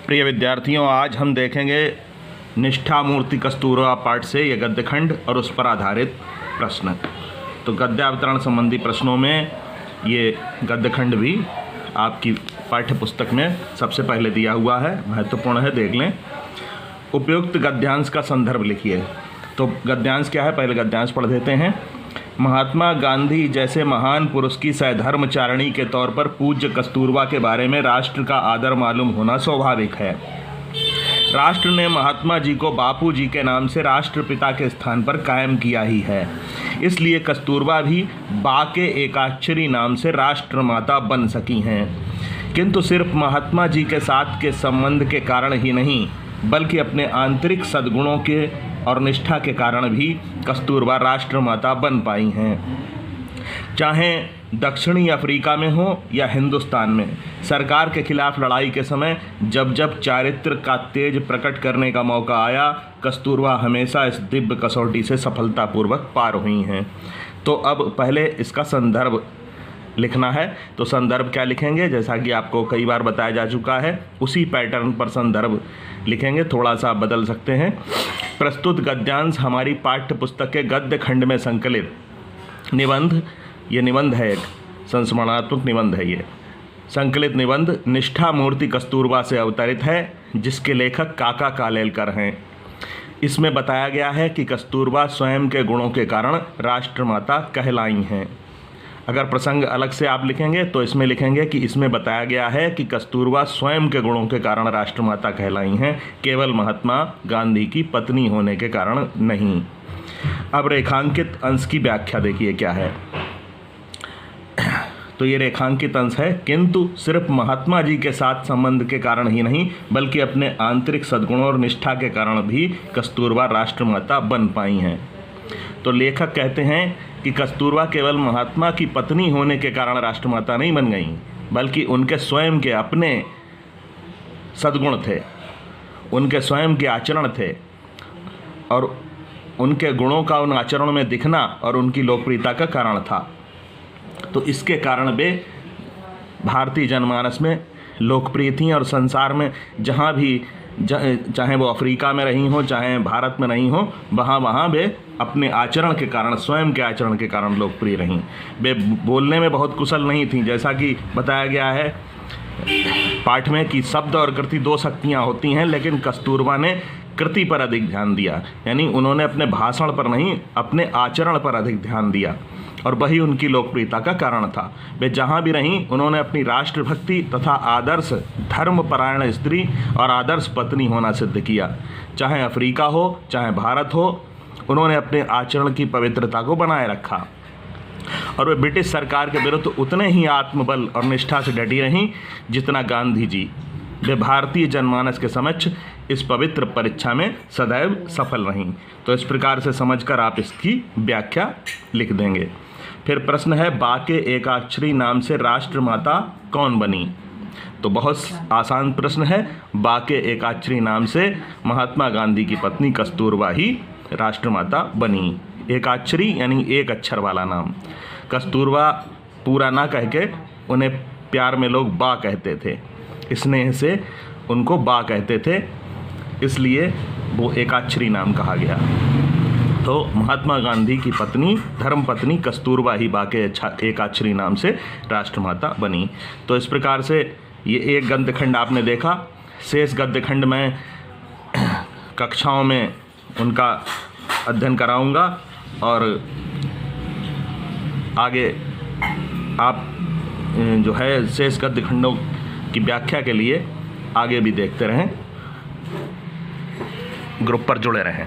प्रिय विद्यार्थियों, आज हम देखेंगे निष्ठा मूर्ति कस्तूरबा पाठ से ये गद्यखंड और उस पर आधारित प्रश्न। तो गद्यावतरण संबंधी प्रश्नों में ये गद्यखंड भी आपकी पाठ्य पुस्तक में सबसे पहले दिया हुआ है, महत्वपूर्ण है, देख लें। उपयुक्त गद्यांश का संदर्भ लिखिए। तो गद्यांश क्या है, पहले गद्यांश पढ़ देते हैं। महात्मा गांधी जैसे महान पुरुष की सधर्मचारिणी के तौर पर पूज्य कस्तूरबा के बारे में राष्ट्र का आदर मालूम होना स्वाभाविक है। राष्ट्र ने महात्मा जी को बापू जी के नाम से राष्ट्रपिता के स्थान पर कायम किया ही है, इसलिए कस्तूरबा भी बा के एकाक्षरी नाम से राष्ट्रमाता बन सकी हैं। किंतु सिर्फ महात्मा जी के साथ के संबंध के कारण ही नहीं, बल्कि अपने आंतरिक सद्गुणों के और निष्ठा के कारण भी कस्तूरबा राष्ट्रमाता बन पाई हैं। चाहे दक्षिणी अफ्रीका में हो या हिंदुस्तान में, सरकार के खिलाफ लड़ाई के समय जब जब चारित्र का तेज प्रकट करने का मौका आया, कस्तूरबा हमेशा इस दिव्य कसौटी से सफलतापूर्वक पार हुई हैं। तो अब पहले इसका संदर्भ लिखना है। तो संदर्भ क्या लिखेंगे, जैसा कि आपको कई बार बताया जा चुका है, उसी पैटर्न पर संदर्भ लिखेंगे, थोड़ा सा बदल सकते हैं। प्रस्तुत गद्यांश हमारी पाठ्य पुस्तक के गद्य खंड में संकलित निबंध, ये निबंध है, एक संस्मरणात्मक निबंध है, ये संकलित निबंध निष्ठा मूर्ति कस्तूरबा से अवतरित है, जिसके लेखक काका कालेलकर हैं। इसमें बताया गया है कि कस्तूरबा स्वयं के गुणों के कारण राष्ट्रमाता कहलाई हैं। अगर प्रसंग अलग से आप लिखेंगे तो इसमें लिखेंगे कि इसमें बताया गया है कि कस्तूरबा स्वयं के गुणों के कारण राष्ट्रमाता कहलाई हैं, केवल महात्मा गांधी की पत्नी होने के कारण नहीं। अब रेखांकित अंश की व्याख्या देखिए क्या है। तो ये रेखांकित अंश है, किंतु सिर्फ महात्मा जी के साथ संबंध के कारण ही नहीं, बल्कि अपने आंतरिक सद्गुणों और निष्ठा के कारण भी कस्तूरबा राष्ट्रमाता बन पाई हैं। तो लेखक कहते हैं कि कस्तूरबा केवल महात्मा की पत्नी होने के कारण राष्ट्रमाता नहीं बन गई, बल्कि उनके स्वयं के अपने सद्गुण थे, उनके स्वयं के आचरण थे, और उनके गुणों का उन आचरणों में दिखना और उनकी लोकप्रियता का कारण था। तो इसके कारण वे भारतीय जनमानस में लोकप्रिय थीं और संसार में जहाँ भी, चाहे वो अफ्रीका में रही हो, चाहे भारत में रही हो, वहाँ वे अपने आचरण के कारण, स्वयं के आचरण के कारण लोकप्रिय रहीं। वे बोलने में बहुत कुशल नहीं थीं, जैसा कि बताया गया है पाठ में कि शब्द और कृति दो शक्तियाँ होती हैं, लेकिन कस्तूरबा ने कृति पर अधिक ध्यान दिया, यानी उन्होंने अपने भाषण पर नहीं, अपने आचरण पर अधिक ध्यान दिया, और वही उनकी लोकप्रियता का कारण था। वे जहाँ भी रहीं, उन्होंने अपनी राष्ट्रभक्ति तथा आदर्श धर्मपरायण स्त्री और आदर्श पत्नी होना सिद्ध किया। चाहे अफ्रीका हो, चाहे भारत हो, उन्होंने अपने आचरण की पवित्रता को बनाए रखा, और वे ब्रिटिश सरकार के विरुद्ध उतने ही आत्मबल और निष्ठा से डटी रहीं जितना गांधी जी। वे भारतीय जनमानस के समक्ष इस पवित्र परीक्षा में सदैव सफल रहीं। तो इस प्रकार से समझकर आप इसकी व्याख्या लिख देंगे। फिर प्रश्न है, बाके एकाक्षरी नाम से राष्ट्रमाता कौन बनी? तो बहुत आसान प्रश्न है। बाके एकाक्षरी नाम से महात्मा गांधी की पत्नी कस्तूरबा ही राष्ट्रमाता बनी। एकाक्षरी यानी एक अक्षर वाला नाम। कस्तूरबा पूरा ना कह के उन्हें प्यार में लोग बा कहते थे, स्नेह से उनको बा कहते थे, इसलिए वो एकाक्षरी नाम कहा गया। तो महात्मा गांधी की पत्नी, धर्मपत्नी कस्तूरबा ही बाके एकाक्षरी नाम से राष्ट्रमाता बनी। तो इस प्रकार से ये एक गद्यखंड आपने देखा। शेष गद्यखंड में कक्षाओं में उनका अध्ययन कराऊंगा, और आगे आप जो है शेष गद्यखंडों की व्याख्या के लिए आगे भी देखते रहें, ग्रुप पर जुड़े रहें।